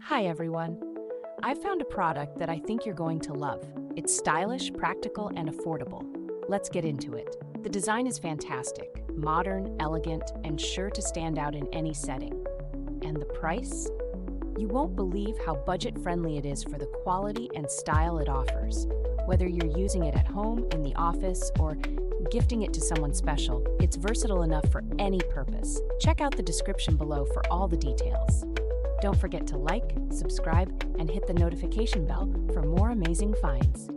Hi everyone. I've found a product that I think you're going to love. It's stylish, practical, and affordable. Let's get into it. The design is fantastic, modern, elegant, and sure to stand out in any setting. And the price? You won't believe how budget-friendly it is for the quality and style it offers. Whether you're using it at home, in the office, or gifting it to someone special, it's versatile enough for any purpose. Check out the description below for all the details. Don't forget to like, subscribe, and hit the notification bell for more amazing finds.